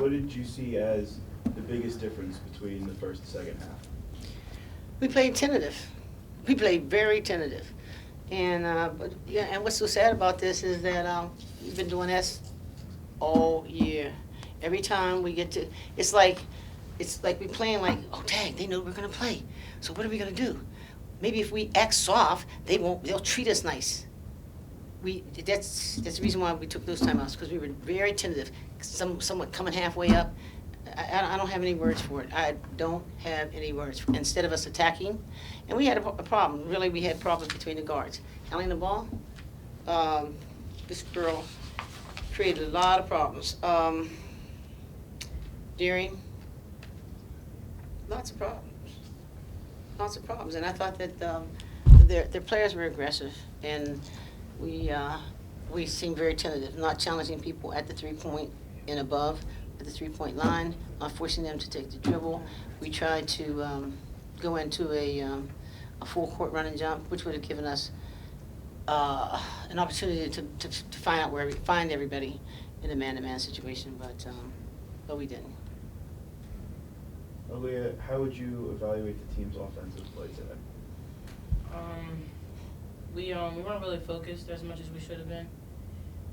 what did you see as the biggest difference between the first and second half? We played tentative. We played very tentative. And but yeah, and what's so sad about this is that we've been doing this all year. Every time we get to, it's like we're playing like, oh dang, they know we're gonna play. So what are we gonna do? Maybe if we act soft, they'll treat us nice. That's the reason why we took those timeouts, because we were very tentative. Somewhat coming halfway up. I don't have any words for it. I don't have any words. Instead of us attacking, and we had a problem. Really, we had problems between the guards. Handling the ball, this girl created a lot of problems. Daring, lots of problems. And I thought that their players were aggressive, and we seemed very tentative, not challenging people at the 3-point and above. At the 3-point line, not forcing them to take the dribble. We tried to go into a full court run and jump, which would have given us an opportunity to find out where we find everybody in a man-to-man situation, but we didn't. Aaliyah, how would you evaluate the team's offensive play today? We weren't really focused as much as we should have been,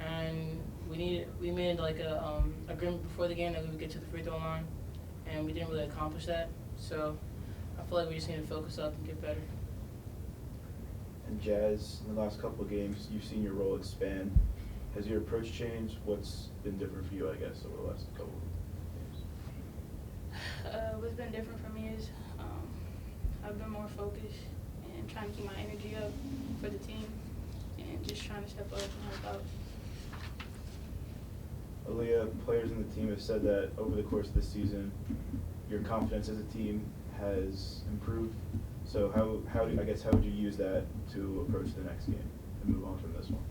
and we made like a agreement before the game that we would get to the free throw line, and we didn't really accomplish that. So I feel like we just need to focus up and get better. And Jazz, in the last couple of games, you've seen your role expand. Has your approach changed? What's been different for you, I guess, over the last couple of games? What's been different for me is I've been more focused and trying to keep my energy up for the team and just trying to step up and help out. Aaliyah, players in the team have said that over the course of the season, your confidence as a team has improved. So how would you use that to approach the next game and move on from this one?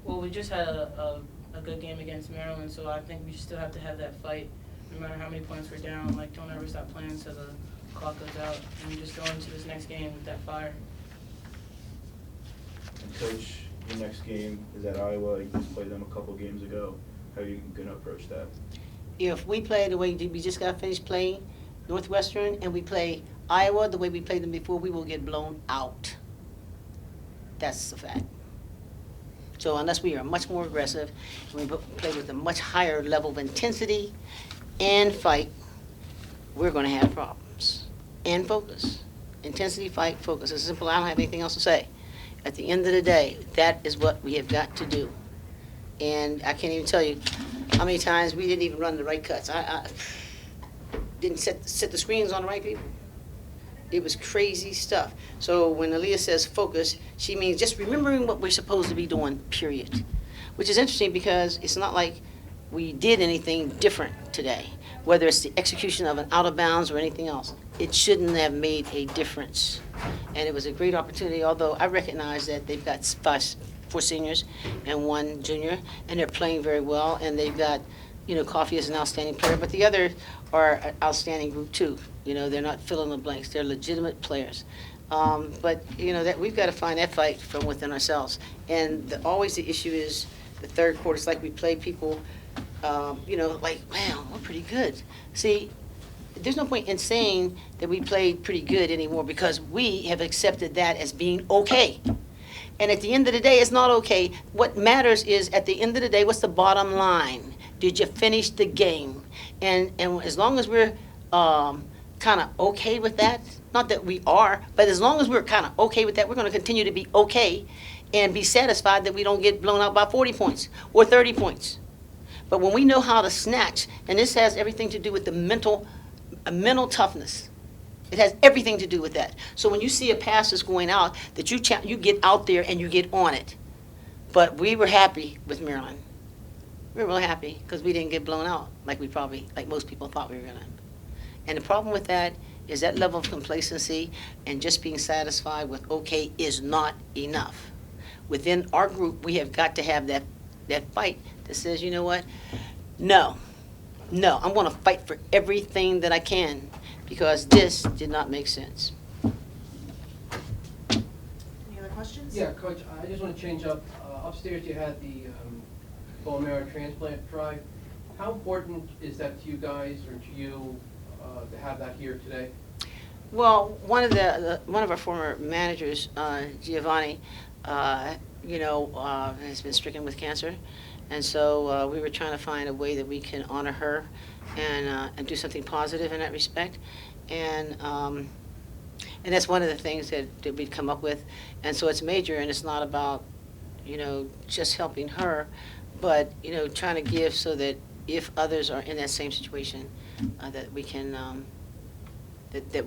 Well, we just had a good game against Maryland, so I think we still have to have that fight, no matter how many points we're down. Like, don't ever stop playing until the clock goes out, and we just go into this next game with that fire. And Coach, your next game is at Iowa. You just played them a couple games ago. How are you going to approach that? If we play the way we just got finished playing Northwestern, and we play Iowa the way we played them before, we will get blown out. That's a fact. So unless we are much more aggressive, and we play with a much higher level of intensity and fight, we're going to have problems. And focus. Intensity, fight, focus. It's simple. I don't have anything else to say. At the end of the day, that is what we have got to do. And I can't even tell you how many times we didn't even run the right cuts. I didn't set the screens on the right people. It was crazy stuff. So when Aaliyah says focus, she means just remembering what we're supposed to be doing, period. Which is interesting because it's not like we did anything different today, whether it's the execution of an out of bounds or anything else. It shouldn't have made a difference. And it was a great opportunity, although I recognize that they've got 4 seniors and 1 junior, and they're playing very well, and they've got, Coffee is an outstanding player, but the others are an outstanding group too. They're not fill in the blanks. They're legitimate players. But, that we've got to find that fight from within ourselves. And always the issue is the third quarter. It's like we play people, like, wow, we're pretty good. See, there's no point in saying that we played pretty good anymore because we have accepted that as being okay. And at the end of the day, it's not okay. What matters is, at the end of the day, what's the bottom line? Did you finish the game? And as long as we're kind of okay with that, not that we are, but as long as we're kind of okay with that, we're going to continue to be okay and be satisfied that we don't get blown out by 40 points or 30 points. But when we know how to snatch, and this has everything to do with the mental toughness. It has everything to do with that. So when you see a pass that's going out, that you get out there and you get on it. But we were happy with Maryland. We were real happy because we didn't get blown out like most people thought we were going to. And the problem with that is that level of complacency and just being satisfied with okay is not enough. Within our group, we have got to have that fight that says, you know what? No, I'm going to fight for everything that I can, because this did not make sense. Any other questions? Yeah, Coach, I just want to change up. Upstairs you had the bone marrow transplant drive. How important is that to you guys or to you to have that here today? Well, one of our former managers, Giovanni, has been stricken with cancer, and so we were trying to find a way that we can honor her and do something positive in that respect, and that's one of the things that we'd come up with, and so it's major, and it's not about just helping her, but trying to give so that if others are in that same situation, that we can that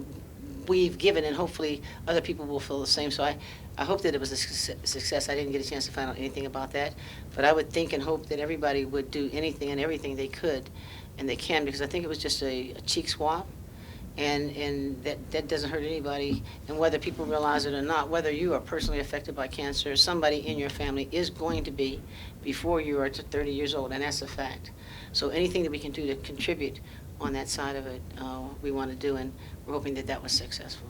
we've given, and hopefully other people will feel the same. So I hope that it was a success. I didn't get a chance to find out anything about that, but I would think and hope that everybody would do anything and everything they could and they can, because I think it was just a cheek swab, and that doesn't hurt anybody. And whether people realize it or not, whether you are personally affected by cancer, somebody in your family is going to be before you are to 30 years old, and that's a fact. So anything that we can do to contribute on that side of it, we want to do, and we're hoping that that was successful.